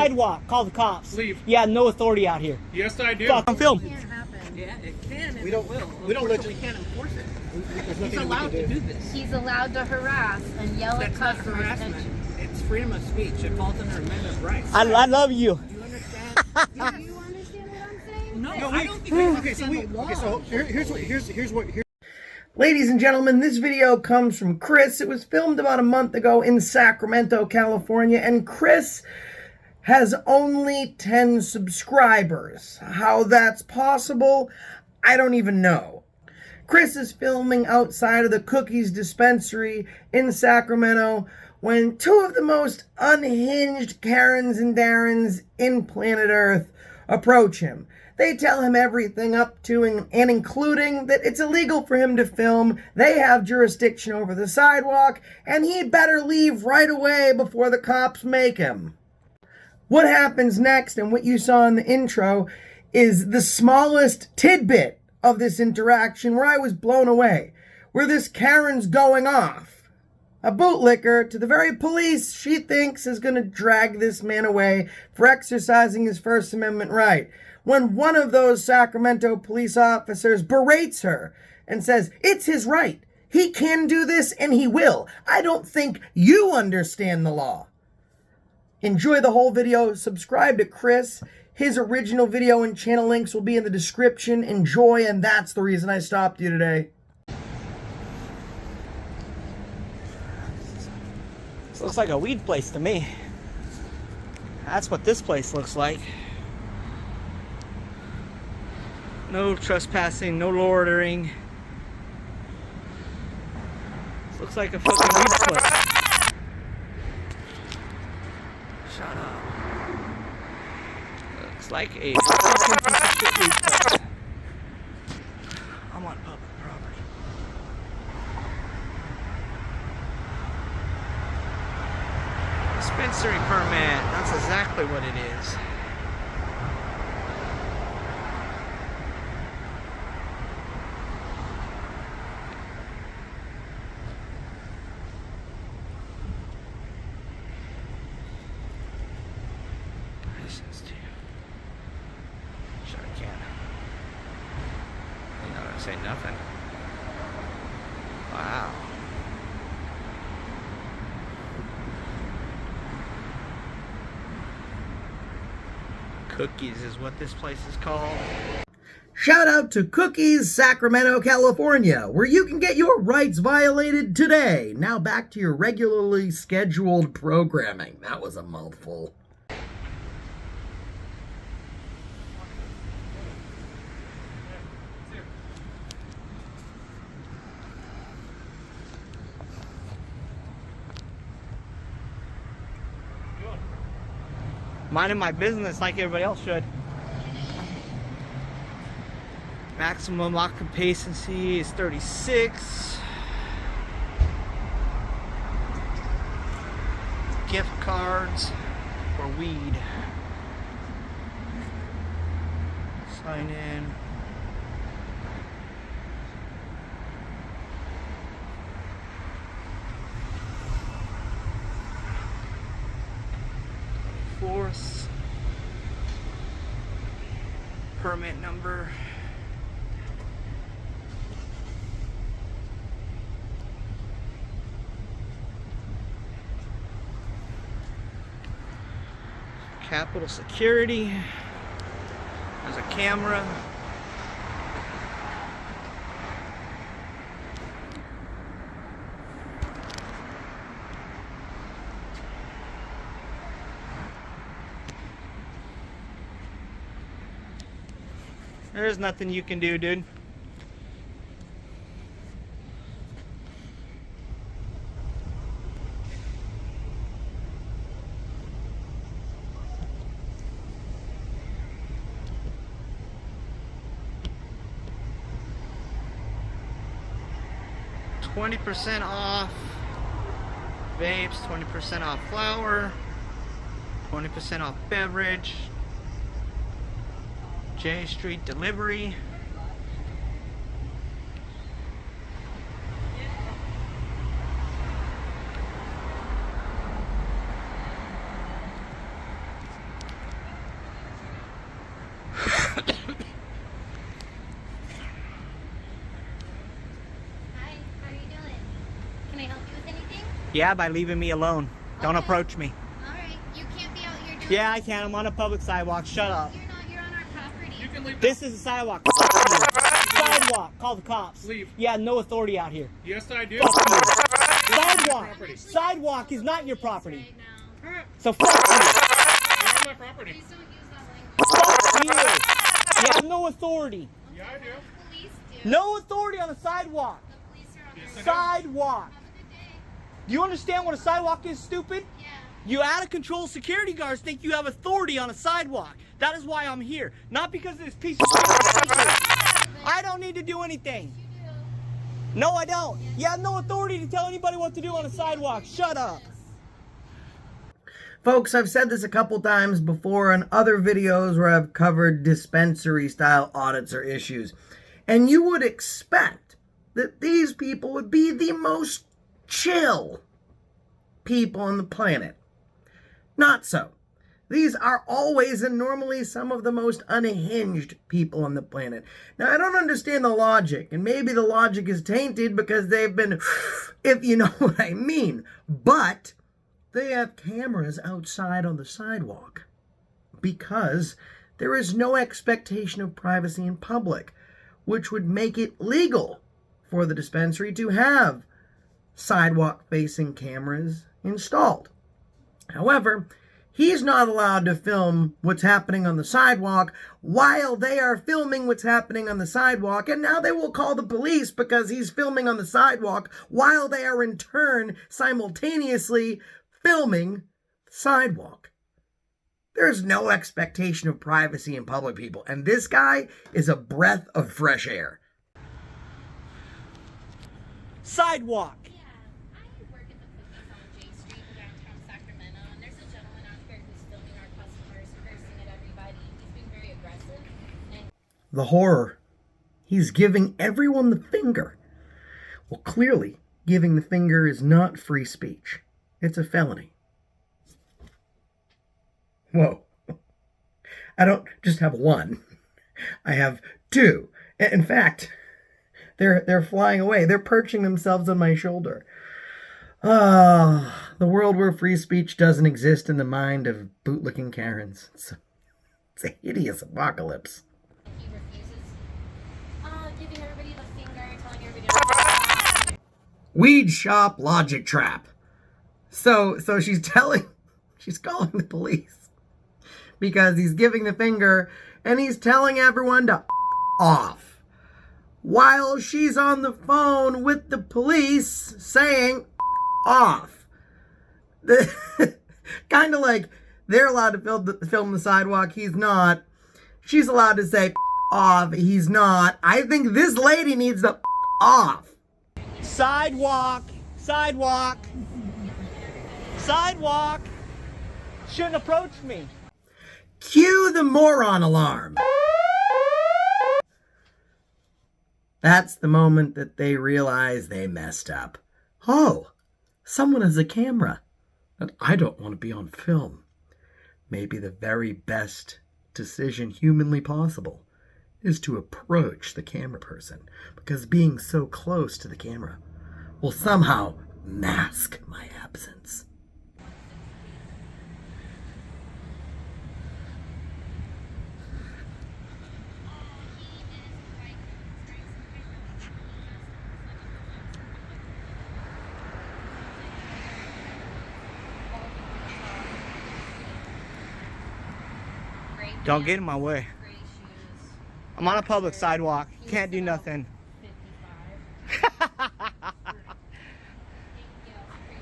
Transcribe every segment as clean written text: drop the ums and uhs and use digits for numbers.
sidewalk. Call the cops. Leave. You have no authority out here. Yes, I do. Fuck, I'm filming. It can't happen. Yeah, it can and We don't- it will. we don't let We you- can't enforce it. There's He's nothing we allowed can to do this. He's allowed to harass and yell That's at not customers. harassment. It's freedom of speech. It falls under amendment rights. I love you. Do you understand? Do you understand what I'm saying? No, No, I don't think we okay, so understand the law. here's what. Ladies and gentlemen, this video comes from Chris. It was filmed about a month ago in Sacramento, California, and Chris has only 10 subscribers. How that's possible, I don't even know. Chris is filming outside of the Cookies dispensary in Sacramento when two of the most unhinged Karens and Darrens in planet Earth approach him. They tell him everything up to and including that it's illegal for him to film, they have jurisdiction over the sidewalk, and he better leave right away before the cops make him. What happens next, and what you saw in the intro, is the smallest tidbit of this interaction where I was blown away, where this Karen's going off. A bootlicker to the very police she thinks is going to drag this man away for exercising his First Amendment right, when one of those Sacramento police officers berates her and says, it's his right. He can do this and he will. I don't think you understand the law. Enjoy the whole video. Subscribe to Chris. His original video and channel links will be in the description. Enjoy, and that's the reason I stopped you today. This looks like a weed place to me. That's what this place looks like. No trespassing, no loitering. This looks like a fucking weed place. Shut up. Looks like a fucking weed place. I'm on public property. Dispensary permit. That's exactly what it is. License too. Sure I can. I'm not gonna say nothing. Wow. Cookies is what this place is called. Shout out to Cookies, Sacramento, California, where you can get your rights violated today. Now back to your regularly scheduled programming. That was a mouthful. Minding my business like everybody else should. Maximum occupancy is 36. Gift cards for weed. Sign in. Fourth. Permit number. Capitol security. There's a camera. There's nothing you can do, dude. $20% off vapes, 20% off flour, 20% off beverage, J Street delivery. Yeah, by leaving me alone. Don't Okay. approach me. Alright, you can't be out here doing Yeah, I can. I'm on a public sidewalk. Shut up. You're not, you're on our property. You can leave. This is a sidewalk. Fuck you. Sidewalk. Call the cops. Leave. Yeah, no authority out here. Yes, I do. Fuck you. Sidewalk. property. Sidewalk is not your property. Right now. So fuck you. You're on my property. Please don't use that language. Fuck you. You have no authority. Yeah, I do. The police do. No authority on a sidewalk. The police are on Yes, their I do. Sidewalk. Have a good day. Do you understand what a sidewalk is, stupid? Yeah. You out of control security guards think you have authority on a sidewalk. That is why I'm here. Not because of this piece of shit. I don't need to do anything. You do. No, I don't. You have no authority to tell anybody what to do on a sidewalk. Shut up. Folks, I've said this a couple times before in other videos where I've covered dispensary-style audits or issues. And you would expect that these people would be the most chill people on the planet. Not so. These are always and normally some of the most unhinged people on the planet. Now, I don't understand the logic, and maybe the logic is tainted because they've been, if you know what I mean, but they have cameras outside on the sidewalk because there is no expectation of privacy in public, which would make it legal for the dispensary to have sidewalk-facing cameras installed. However, he's not allowed to film what's happening on the sidewalk while they are filming what's happening on the sidewalk, and now they will call the police because he's filming on the sidewalk while they are in turn simultaneously filming the sidewalk. There's no expectation of privacy in public, people, and this guy is a breath of fresh air. Sidewalk. Yeah, I work at the Bogus on J Street in downtown Sacramento, and there's a gentleman out here who's filming our customers, cursing at everybody. He's being very aggressive. And The horror. He's giving everyone the finger. Well, clearly, giving the finger is not free speech. It's a felony. Whoa. I don't just have one. I have two. In fact, they're flying away. They're perching themselves on my shoulder. Ah, the world where free speech doesn't exist in the mind of bootlicking Karens. It's a hideous apocalypse. he refuses giving everybody the finger, telling everybody to Weed shop logic trap. So she's calling the police because he's giving the finger and he's telling everyone to off while she's on the phone with the police saying off. Kind of like they're allowed to film the sidewalk, he's not. She's allowed to say off, he's not. I think this lady needs to off. Sidewalk. Sidewalk. Sidewalk. Shouldn't approach me. Cue the moron alarm. That's the moment that they realize they messed up. Oh, someone has a camera, and I don't want to be on film. Maybe the very best decision humanly possible is to approach the camera person, because being so close to the camera will somehow mask my absence. Don't get in my way. gray shoes. I'm on a public sidewalk. Can't do about nothing. 55. Thank you. Appreciate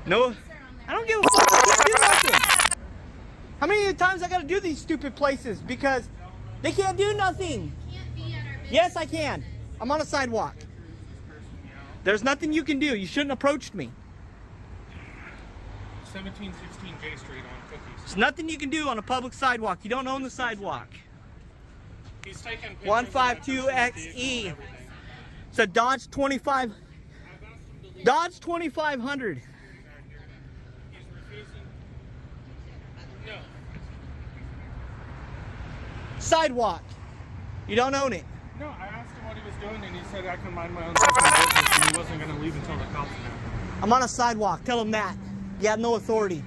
it. No, Police are on their I don't way. give a fuck. I can't do nothing. How many times I gotta do these stupid places because they can't do nothing? Can't be at our business. Yes, I can. I'm on a sidewalk. There's nothing you can do. You shouldn't have approached me. 1716 J Street on Cookies. There's nothing you can do on a public sidewalk. You don't own the sidewalk. He's taking pictures 152XE. It's a Dodge 25. Dodge 2500. He's refusing. No. Sidewalk. You don't own it. No, I asked him what he was doing, and he said I can mind my own fucking business, and he wasn't going to leave until the cops came. I'm on a sidewalk. Tell him that. You have no authority.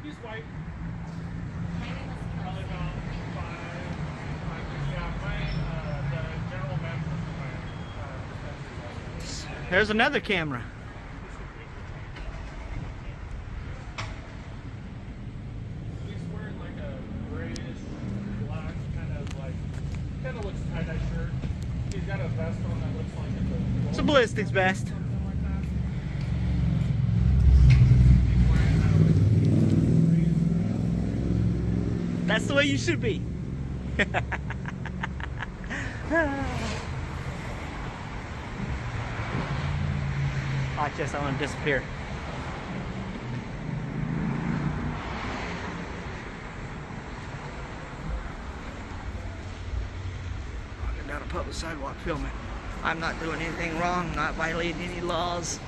He's white. Probably about 5 yeah, the general manager for my There's another camera. He's wearing like a grayish black kind of looks tie-dye shirt. He's got a vest on that looks like It's a ballistics vest. something like that. That's the way you should be. Watch this, I want to disappear. Walking down a public sidewalk filming. I'm not doing anything wrong, not violating any laws.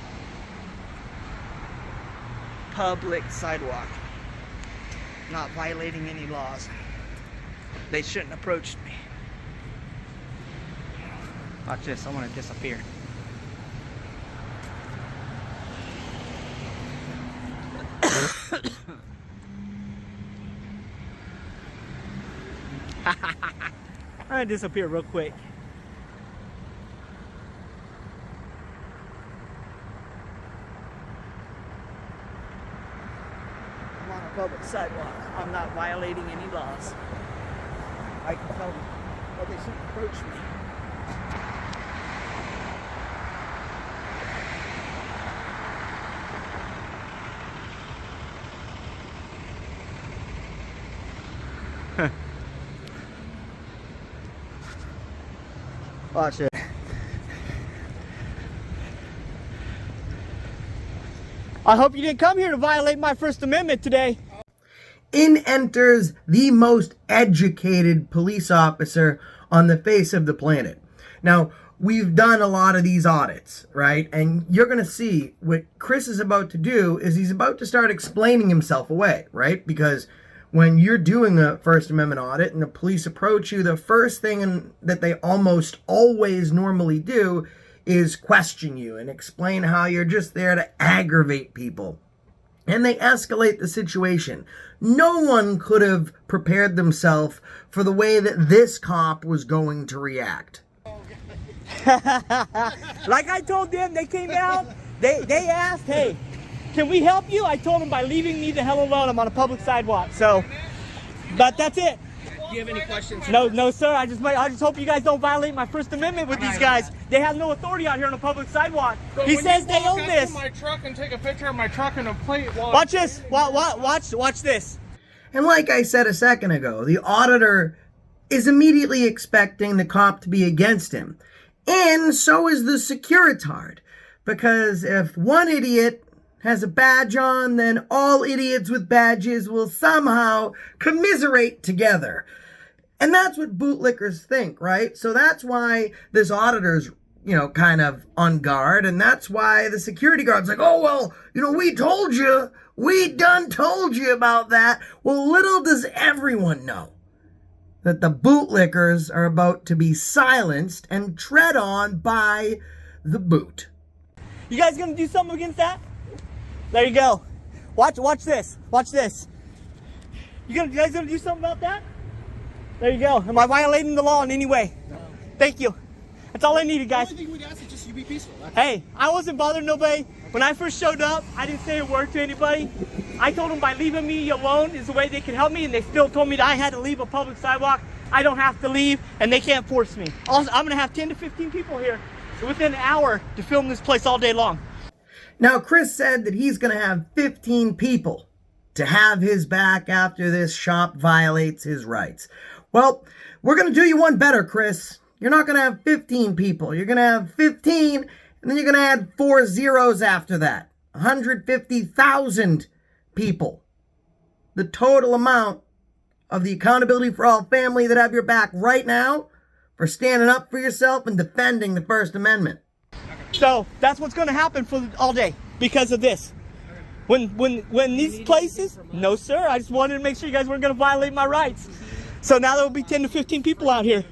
Public sidewalk. Not violating any laws. They shouldn't have approached me. Watch this, I want to disappear. I'm gonna disappear real quick. I'm on a public sidewalk. I'm not violating any laws. I can tell them, but they shouldn't approach me. Watch it. I hope you didn't come here to violate my First Amendment today. In enters the most educated police officer on the face of the planet. Now, we've done a lot of these audits, right? And you're going to see what Chris is about to do is he's about to start explaining himself away, right? Because when you're doing a First Amendment audit and the police approach you, the first thing that they almost always normally do is question you and explain how you're just there to aggravate people. And they escalate the situation. No one could have prepared themselves for the way that this cop was going to react. Like I told them, they came out, they asked, hey, can we help you? I told them by leaving me the hell alone. I'm on a public sidewalk, so, but that's it. Do you have any questions? No, sir. I just hope you guys don't violate my First Amendment with these guys. They have no authority out here on a public sidewalk. He says they own this. My truck and take a picture of my truck and a plate. Watch this. Watch this. And like I said a second ago, the auditor is immediately expecting the cop to be against him. And so is the securitard. Because if one idiot has a badge on, then all idiots with badges will somehow commiserate together. And that's what bootlickers think, right? So that's why this auditor's, kind of on guard. And that's why the security guard's like, oh, well, we told you. We done told you about that. Well, little does everyone know that the bootlickers are about to be silenced and tread on by the boot. You guys gonna do something against that? There you go. Watch this. Watch this. You guys gonna do something about that? There you go. Am I violating the law in any way? No. Thank you. That's all I needed, guys. The only thing we'd ask is just you be peaceful. Hey, I wasn't bothering nobody. When I first showed up, I didn't say a word to anybody. I told them by leaving me alone is the way they could help me, and they still told me that I had to leave a public sidewalk. I don't have to leave, and they can't force me. Also, I'm gonna have 10 to 15 people here within an hour to film this place all day long. Now, Chris said that he's going to have 15 people to have his back after this shop violates his rights. Well, we're going to do you one better, Chris. You're not going to have 15 people. You're going to have 15, and then you're going to add 4 zeros after that. 150,000 people. The total amount of the Accountability for All family that have your back right now for standing up for yourself and defending the First Amendment. So that's what's going to happen for all day because of this. When these places, no sir, I just wanted to make sure you guys weren't going to violate my rights. So now there will be 10 to 15 people out here.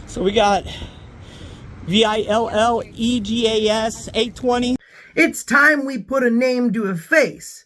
So we got Villegas 820. It's time we put a name to a face.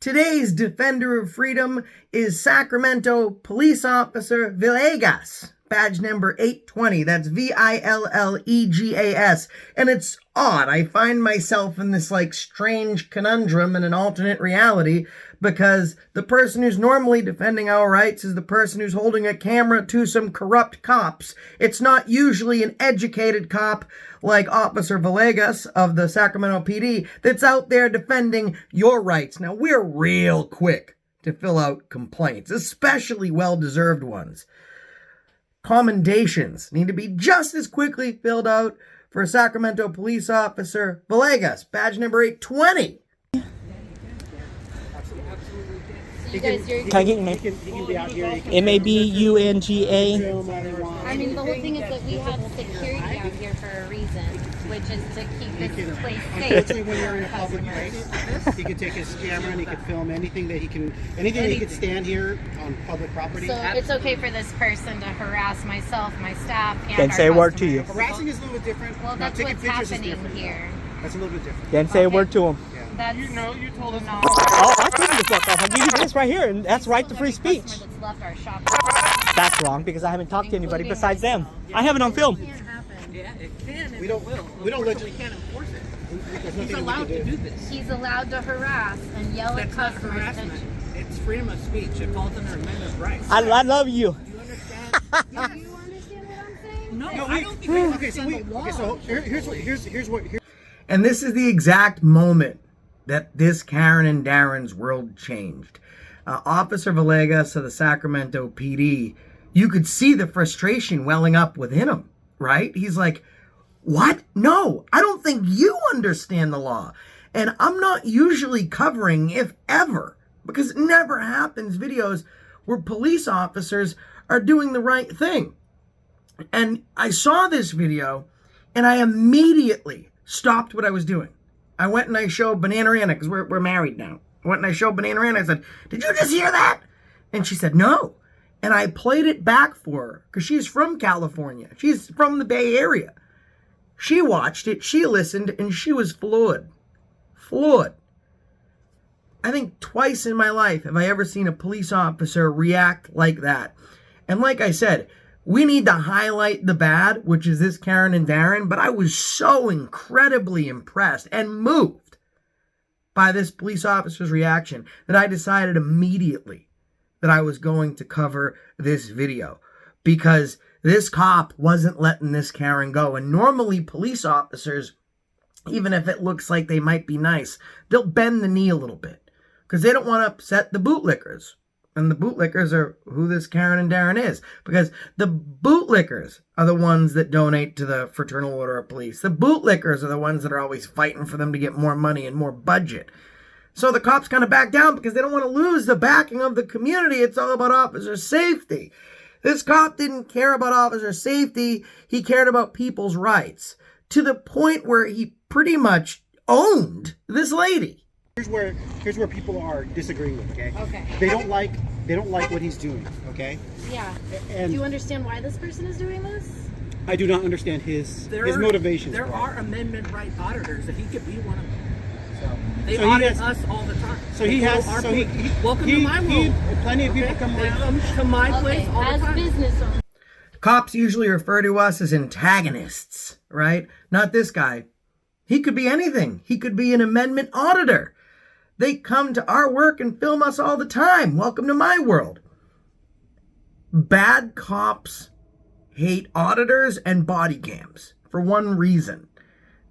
Today's defender of freedom is Sacramento Police Officer Villegas. Badge number 820. That's Villegas. And it's odd. I find myself in this strange conundrum in an alternate reality because the person who's normally defending our rights is the person who's holding a camera to some corrupt cops. It's not usually an educated cop like Officer Villegas of the Sacramento PD that's out there defending your rights. Now, we're real quick to fill out complaints, especially well-deserved ones. Commendations need to be just as quickly filled out for Sacramento Police Officer Villegas, badge number 820. Can I get your name? MABUNGA. I mean, the whole thing is that we have security out here for a reason, which is to keep this place safe. Especially when you're in a public place, he can take his camera and he can film anything that he can, anything that he could stand here on public property. So it's okay for this person to harass myself, my staff, and Can't our say a word to customers. you. Harassing is a little bit different. Well, Now, that's taking what's pictures is happening different. here. That's a little bit different. Can't say a word to him. That's You told us. no. Oh, I'll take you the fuck off. I'll give you this right here, and that's right to free Every speech. customer that's left our shop. That's wrong because I haven't talked to anybody besides them. I have it on film. We don't let you. Can't enforce it. There's He's nothing allowed we to can do this. He's allowed to harass and yell That's at not customers. harassment. It's freedom of speech. It falls under amendment rights. I love you. Do you understand? Do you understand what I'm saying? No, No, I don't think we okay, so understand the law. here's what. And this is the exact moment that this Karen and Darren's world changed. Officer Villegas of the Sacramento PD, you could see the frustration welling up within him, right? He's like, what? No, I don't think you understand the law. And I'm not usually covering, if ever, because it never happens, videos where police officers are doing the right thing. And I saw this video and I immediately stopped what I was doing. I went and I showed Bananarana, because we're married now. I went and I showed Bananarana. I said, did you just hear that? And she said, no. And I played it back for her, because she's from California. She's from the Bay Area. She watched it, she listened, and she was floored. Floored. I think twice in my life have I ever seen a police officer react like that. And like I said, we need to highlight the bad, which is this Karen and Darren, but I was so incredibly impressed and moved by this police officer's reaction that I decided immediately that I was going to cover this video because this cop wasn't letting this Karen go. And normally police officers, even if it looks like they might be nice, they'll bend the knee a little bit because they don't want to upset the bootlickers. And the bootlickers are who this Karen and Darren is. Because the bootlickers are the ones that donate to the Fraternal Order of Police. The bootlickers are the ones that are always fighting for them to get more money and more budget. So the cops kind of back down because they don't want to lose the backing of the community. It's all about officer safety. This cop didn't care about officer safety. He cared about people's rights. To the point where he pretty much owned this lady. Here's where people are disagreeing with. Okay. Okay. They don't like what he's doing. Okay. Yeah. And Do you understand why this person is doing this? I do not understand his motivations. There are amendment right auditors, and he could be one of them. So they So he audit has- us all the time. So he They has. go our So book. Welcome he, to my world. Plenty of people come They like. come to my place Okay, all the as time. business owners. Cops usually refer to us as antagonists, right? Not this guy. He could be anything. He could be an amendment auditor. They come to our work and film us all the time. Welcome to my world. Bad cops hate auditors and body cams for one reason.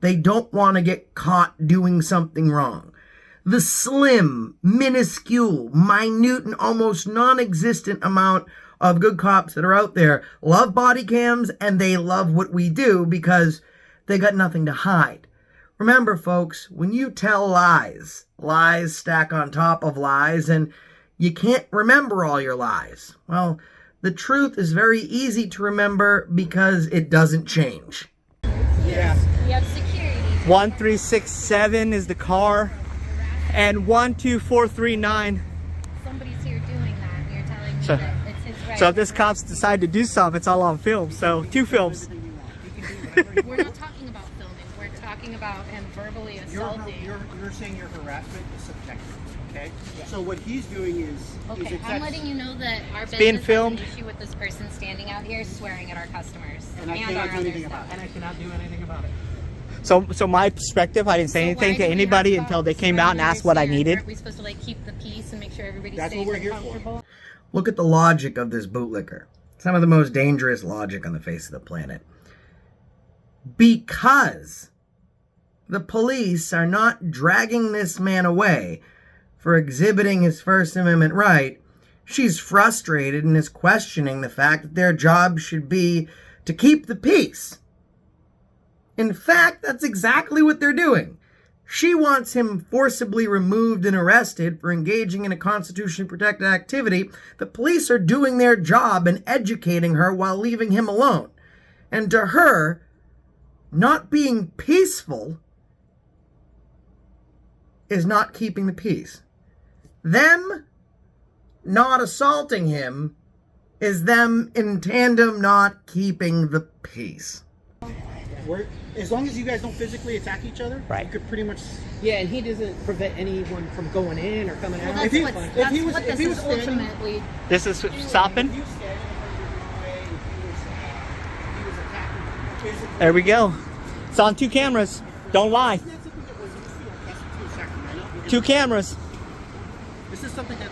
They don't want to get caught doing something wrong. The slim, minuscule, minute, and almost non-existent amount of good cops that are out there love body cams and they love what we do because they got nothing to hide. Remember, folks, when you tell lies, lies stack on top of lies, and you can't remember all your lies. Well, the truth is very easy to remember because it doesn't change. Yeah. We have security. 1367 is the car, and 12439. Somebody's here doing that, and you're telling me So- that it's his right. So if this cop's decide to do something, it's all on film. So 2 films. We're not talking about filming. We're talking about him verbally assaulting. You're saying your harassment is subjective, okay? So what he's doing is Okay, I'm letting you know that our business being filmed. has an issue with this person standing out here swearing at our customers And I our cannot do other anything staff. about it. And I cannot do anything about it. So my perspective, I didn't say So anything why to do we anybody have until they to came out and asked what I understand? needed. Aren't we supposed to like keep the peace and make sure everybody's That's safe what we're and here for. comfortable? Look at the logic of this bootlicker. Some of the most dangerous logic on the face of the planet. Because the police are not dragging this man away for exhibiting his First Amendment right, she's frustrated and is questioning the fact that their job should be to keep the peace. In fact, that's exactly what they're doing. She wants him forcibly removed and arrested for engaging in a constitutionally protected activity. The police are doing their job and educating her while leaving him alone. And to her, not being peaceful is not keeping the peace. Them not assaulting him is them in tandem not keeping the peace. As long as you guys don't physically attack each other, Right. you could pretty much. Yeah, and he doesn't prevent anyone from going in or coming Well, out. that's he- what, if that's he was- what if this he is was standing- ultimately. This is stopping. If he was standing in front of your way, if he was attacking physically. There we go. It's on 2 cameras. Don't lie. Isn't that something that was in Sacramento? 2 cameras. This is something that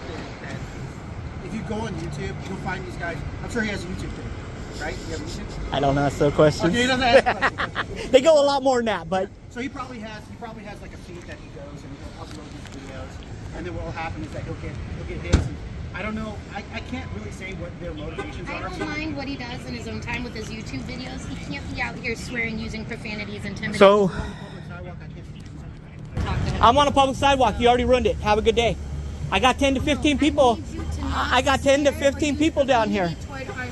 if you go on YouTube, you'll find these guys. I'm sure he has a YouTube thing, right? You have YouTube? I don't know. That's the question. Okay, he doesn't ask questions. They go a lot more than that, but So he probably has like a feed that he goes and he'll upload these videos, and then what will happen is that he'll get hits. And I don't know. I can't really say what their motivations I are. don't mind what he does in his own time with his YouTube videos. He can't be out here swearing, using profanities, intimidating. so On the public sidewalk, I can't speak to something. Talk to him. I'm on a public sidewalk. You already ruined it. Have a good day. I got 10 to 15 people. I got 10 to 15 people down here.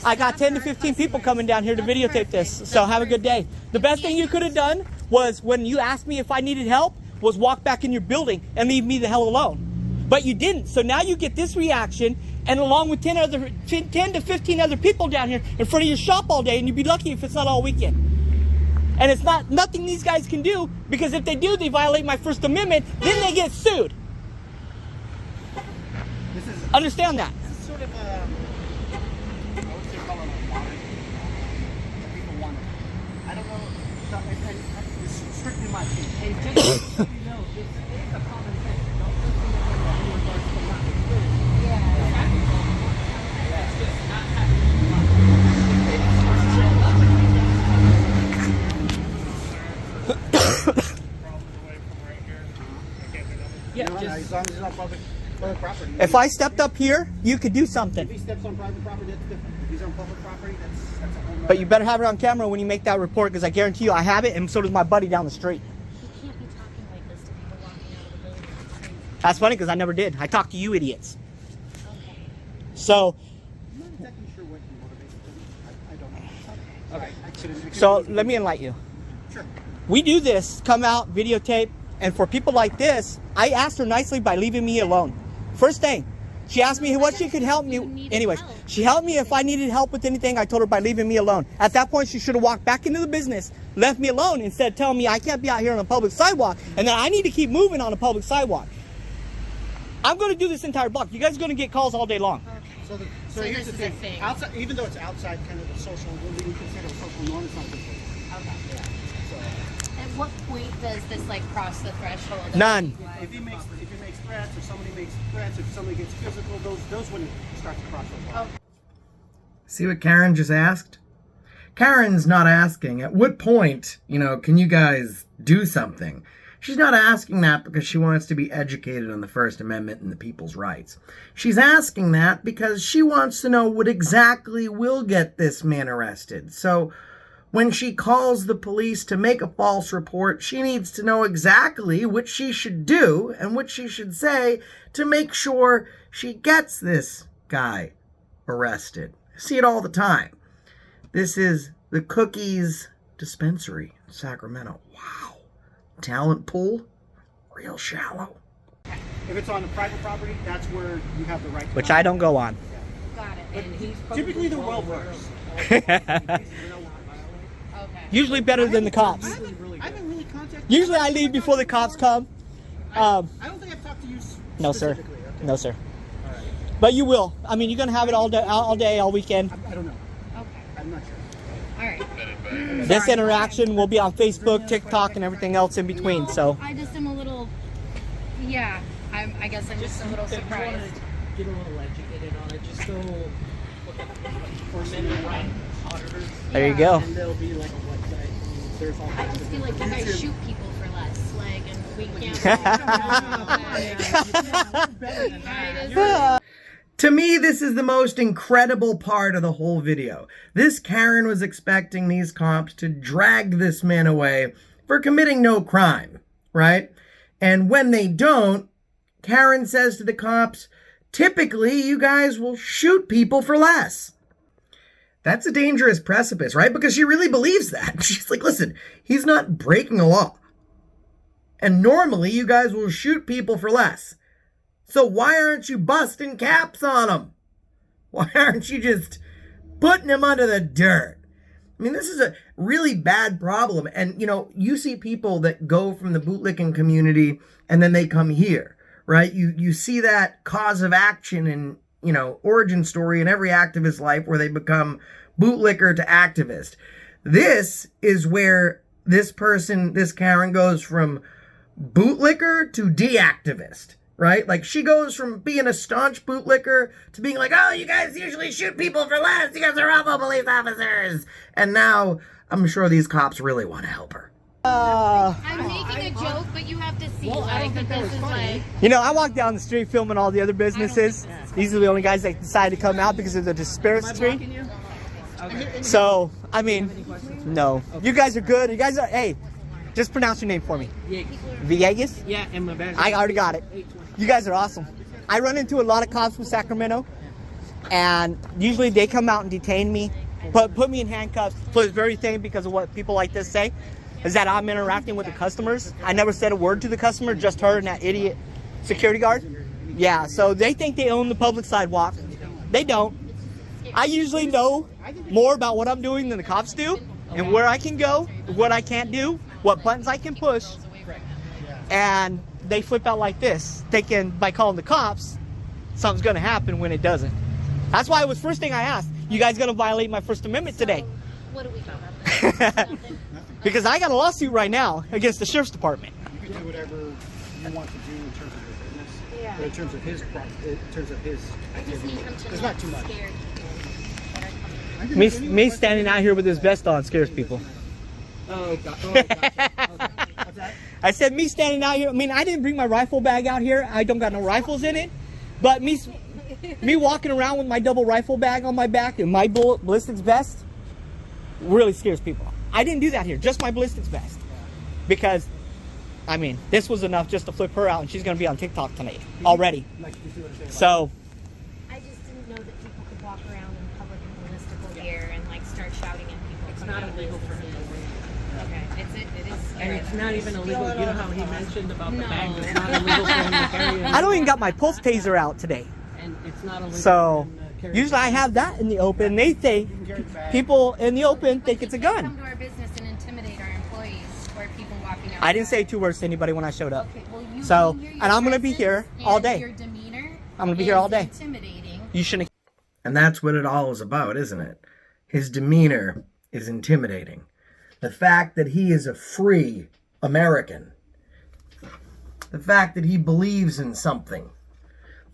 I got 10 to 15 people coming down here to videotape this. So have a good day. The best thing you could have done was when you asked me if I needed help was walk back in your building and leave me the hell alone. But you didn't. So now you get this reaction, and along with 10 to 15 other people down here in front of your shop all day, and you'd be lucky if it's not all weekend. And it's nothing these guys can do, because if they do, they violate my First Amendment, then they get sued. This is Understand that. sort of I would say call it a wanted. That people want it. I don't know. It's strictly my opinion. And just so you know, this is a common sense. Don't listen to him in regards to not experiencing. That's just not happening. Yeah, No, just as long as it's on public property. If I stepped up here, you could do something. If he steps on private property, that's different. If he's on public property, that's a whole nother. But you better have it on camera when you make that report, because I guarantee you I have it, and so does my buddy down the street. He can't be talking like this to people walking out of the building. It's crazy. That's funny, because I never did. I talked to you idiots. Okay. So, I'm not exactly sure what motivates him. I don't know. Okay. I couldn't so let me enlighten you. Sure. We do this, come out, videotape, and for people like this, I asked her nicely by leaving me alone. First thing, she asked me what she could help me. Anyways, she helped me if I needed help with anything. I told her by leaving me alone. At that point, she should have walked back into the business, left me alone, instead of telling me I can't be out here on a public sidewalk, and that I need to keep moving on a public sidewalk. I'm going to do this entire block. You guys are going to get calls all day long. So So here's this the is a thing. thing. Outside, even though it's outside kind of the social, what we consider a social norm, it's not considered. Okay. Yeah. At what point does this like cross the threshold? of None. like, If he makes threats, or somebody makes threats, if somebody gets physical, those wouldn't start to cross those lines. See what Karen just asked? Karen's not asking, at what point, can you guys do something? She's not asking that because she wants to be educated on the First Amendment and the people's rights. She's asking that because she wants to know what exactly will get this man arrested. So when she calls the police to make a false report, she needs to know exactly what she should do and what she should say to make sure she gets this guy arrested. I see it all the time. This is the Cookies Dispensary in Sacramento. Wow. Talent pool, real shallow. If it's on a private property, that's where you have the right to Which I don't go on. got it. But And typically they're well versed. okay. Usually better than the cops. I haven't really contacted. Usually I leave before the cops come. I don't think I've talked to you. No, sir. Specifically. Okay. No, sir. But you will. I mean, you're gonna have it all day, all weekend. I don't know. Okay. I'm not sure. All right. This interaction will be on Facebook, TikTok, and everything else in between. So I just am a little. Yeah. I guess I'm just a little If you want surprised. to get a little educated on it, just go look at for men and right auditors. there you go. And there'll be like a website. There's all I kinds just of feel like you different- guys shoot people for less, like, and we can't. I just- To me, this is the most incredible part of the whole video. This Karen was expecting these cops to drag this man away for committing no crime, right? And when they don't, Karen says to the cops, typically you guys will shoot people for less. That's a dangerous precipice, right? Because she really believes that. She's like, listen, he's not breaking a law. And normally you guys will shoot people for less. So why aren't you busting caps on him? Why aren't you just putting him under the dirt? I mean, this is a really bad problem. And, you know, you see people that go from the bootlicking community and then they come here, right? You see that cause of action and, you know, origin story in every activist life where they become bootlicker to activist. This is where this person, this Karen, goes from bootlicker to deactivist, right? Like, she goes from being a staunch bootlicker to being like, oh, you guys usually shoot people for less. You guys are awful police officers. And now I'm sure these cops really want to help her. I'm making a joke, but you have to see. Well, I don't like, think that this was is funny. like. You know, I walk down the street filming all the other businesses. These are the only guys that decide to come out because of the disparity. So, I mean, no. You guys are good. You guys are, hey, just pronounce your name for me. Villegas? Yeah, and my bag. I already got it. You guys are awesome. I run into a lot of cops from Sacramento, and usually they come out and detain me, put me in handcuffs for this very thing because of what people like this say, is that I'm interacting with the customers. I never said a word to the customer, just her and that idiot security guard. Yeah, so they think they own the public sidewalk. They don't. I usually know more about what I'm doing than the cops do, and where I can go, what I can't do, what buttons I can push, and they flip out like this, thinking by calling the cops, something's gonna happen when it doesn't. That's why it was first thing I asked, you guys gonna violate my First Amendment today? What do we do about that? Because I got a lawsuit right now against the Sheriff's Department. You can do whatever you want to do in terms of your business, Yeah. but in terms of his I just need him to There's not not too much. scared people that are coming. Me standing out here with this vest on scares people. Oh, gotcha. What's that? I said me standing out here, I mean, I didn't bring my rifle bag out here. I don't got no rifles in it. But me walking around with my double rifle bag on my back and my ballistics vest really scares people. I didn't do that here, just my ballistics vest. Because, I mean, this was enough just to flip her out, and she's going to be on TikTok tonight already. So, I just didn't know that people could walk around in public in ballistical gear and like start shouting at people. It's not illegal for me. Okay, it is. And it's not even illegal. You know how he mentioned about the No. bag? It's not illegal for him to carry it. I don't even got my pulse taser out today. And it's not illegal So, for him to carry usually I have that in the open. They think, people in the open think it's a Come gun. to our business and intimidate our employees or people walking out. I didn't say 2 words to anybody when I showed up. Okay, well, you So, being here, your and I'm gonna be presence here all and day. Your demeanor I'm gonna be here all is day. Intimidating. You shouldn't. And that's what it all is about, isn't it? His demeanor is intimidating. The fact that he is a free American. The fact that he believes in something.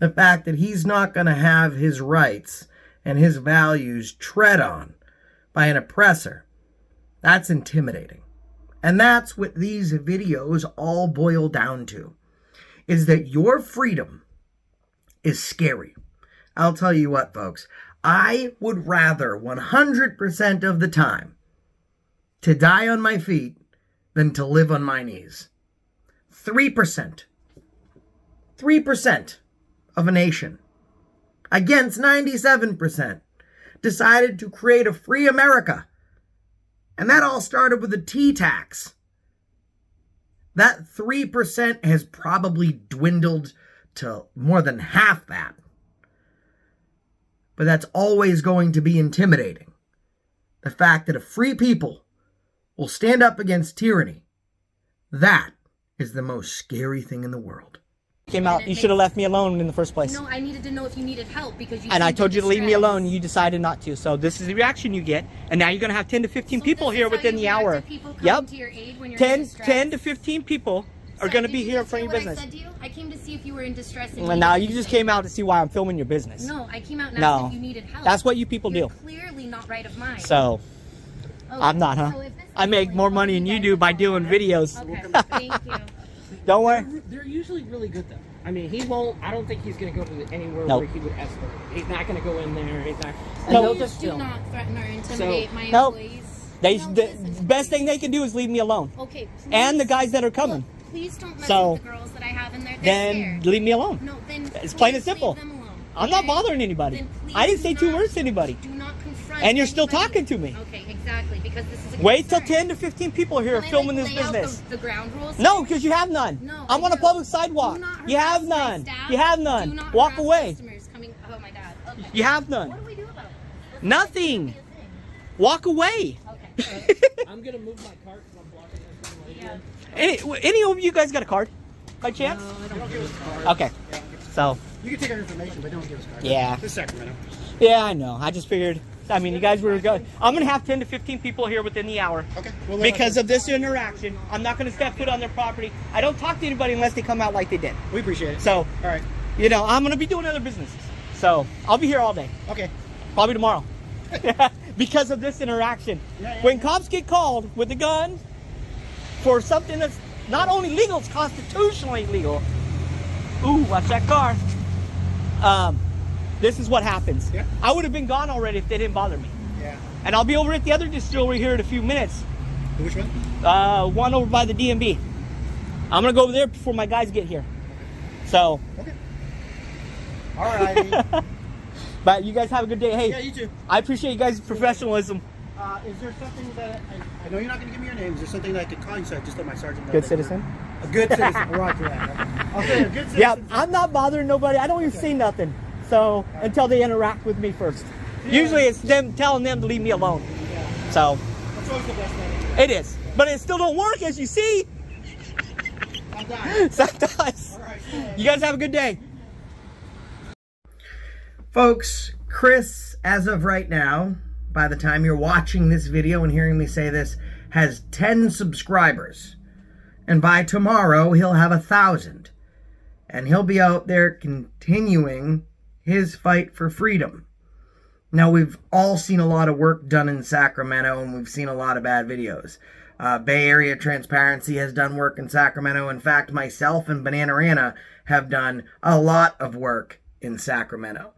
The fact that he's not going to have his rights and his values tread on by an oppressor. That's intimidating. And that's what these videos all boil down to. Is that your freedom is scary. I'll tell you what, folks. I would rather 100% of the time to die on my feet than to live on my knees. 3%. 3% of a nation against 97% decided to create a free America. And that all started with the tea tax. That 3% has probably dwindled to more than half that. But that's always going to be intimidating. The fact that a free people will stand up against tyranny. That is the most scary thing in the world. Came out, you should have left me alone in the first place. No, I needed to know if you needed help because you. And I told you to leave me distressed. alone, and you decided not to. So this is the reaction you get. And now you're going to have 10 to 15 So people this here is how within you the react hour. to people coming Yep. to your aid when you're 10, in distress? 10 to 15 people are So, going to did be you here just for hear your what business. I said to you? I came to see if you were in distress. And And now you just came out to see why I'm filming your business. No, I came out and No. asked if you needed help. That's what you people You're do. clearly not right of mind. So, Okay, I'm not, huh? so if this is I make like more what money you than you guys do by call doing it. videos. Okay, thank you. Don't worry. They're usually really good though. I mean, he won't. I don't think he's gonna go to anywhere Nope. where he would escalate. He's not gonna go in there. He's not. And Nope. they'll Please just do film. not threaten or intimidate my Nope. employees. They, No, the listen, best please. thing they can do is leave me alone. Okay, please. And the guys that are coming. Look, please don't mess So, with the girls that I have in there. They're Then scared. leave me alone. No, then It's plain and please leave simple. them alone, I'm not okay? bothering anybody. Then please I didn't say do two not- words to anybody. Do not confront. And you're still anybody. talking to me. Okay, exactly, because this is a Wait till concern. 10 to 15 people are here Can I, filming like, this lay out business. the ground rules? No, because you have none. No, I'm I on a do. public sidewalk. Do not You have harass my none. staff. You have Do none. not Walk harass away. customers coming. Oh my God. Okay. You have none. What do we do about it? Nothing. Walk away. Okay. I'm gonna move my cart because I'm blocking this thing right Yeah. here. Any of you guys got a card? By chance? I don't give a cart. Okay. So, You can take our information, but don't give us cards. Yeah. This is Sacramento. yeah, I know. I just figured. I mean, you guys were going. I'm going to have 10 to 15 people here within the hour. Okay. We'll Because of this interaction, I'm not going to step foot on their property. I don't talk to anybody unless they come out like they did. We appreciate it. So, All right. you know, I'm going to be doing other businesses. So, I'll be here all day. Okay. Probably tomorrow. Because of this interaction. Yeah. When cops get called with a gun for something that's not only legal, it's constitutionally illegal. Ooh, watch that car. This is what happens. Yeah. I would have been gone already if they didn't bother me. Yeah. And I'll be over at the other distillery here in a few minutes. Which one? One over by the DMV. I'm going to go over there before my guys get here. So, Okay. All right. but you guys have a good day. Hey, Yeah, you too. I appreciate you guys' professionalism. Is there something that I know you're not going to give me your name? Is there something that I could call you so I just let my sergeant know? Good that citizen? you're A good citizen. Roger that. I'll say a good citizen. Yeah, I'm not bothering nobody. I don't even say nothing. So, until they interact with me first. Usually it's them telling them to leave me alone. Yeah. So, That's always the best thing. it is. But it still don't work, as you see. Sometimes. Sometimes. All right. You guys have a good day. Folks, Chris, as of right now, by the time you're watching this video and hearing me say this, has 10 subscribers. And by tomorrow, he'll have 1,000. And he'll be out there continuing his fight for freedom. Now, we've all seen a lot of work done in Sacramento, and we've seen a lot of bad videos. Bay Area Transparency has done work in Sacramento. In fact, myself and Bananarana have done a lot of work in Sacramento.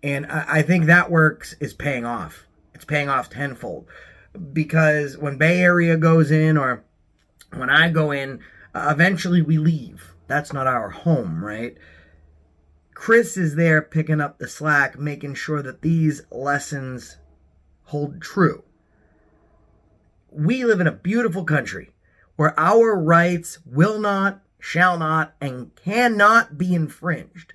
And I think that work is paying off. It's paying off tenfold. Because when Bay Area goes in, or when I go in, eventually we leave. That's not our home, right? Chris is there picking up the slack, making sure that these lessons hold true. We live in a beautiful country where our rights will not, shall not, and cannot be infringed.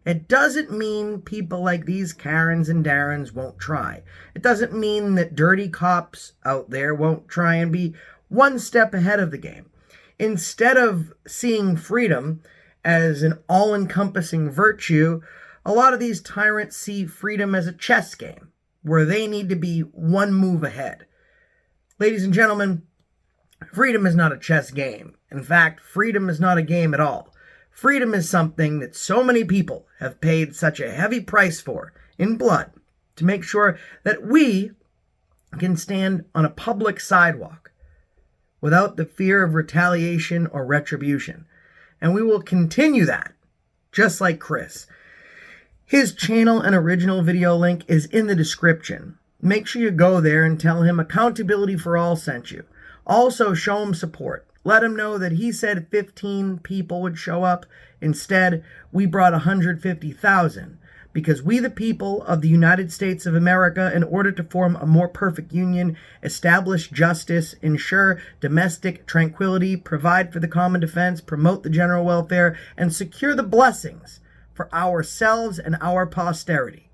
It doesn't mean people like these Karens and Darrens won't try. It doesn't mean that dirty cops out there won't try and be one step ahead of the game. Instead of seeing freedom as an all-encompassing virtue, a lot of these tyrants see freedom as a chess game, where they need to be one move ahead. Ladies and gentlemen, freedom is not a chess game. In fact, freedom is not a game at all. Freedom is something that so many people have paid such a heavy price for, in blood, to make sure that we can stand on a public sidewalk without the fear of retaliation or retribution. And we will continue that, just like Chris. His channel and original video link is in the description. Make sure you go there and tell him Accountability for All sent you. Also, show him support. Let him know that he said 15 people would show up. Instead, we brought 150,000. Because we the people of the United States of America, in order to form a more perfect union, establish justice, ensure domestic tranquility, provide for the common defense, promote the general welfare, and secure the blessings for ourselves and our posterity.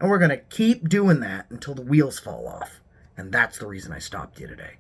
And we're going to keep doing that until the wheels fall off. And that's the reason I stopped you today.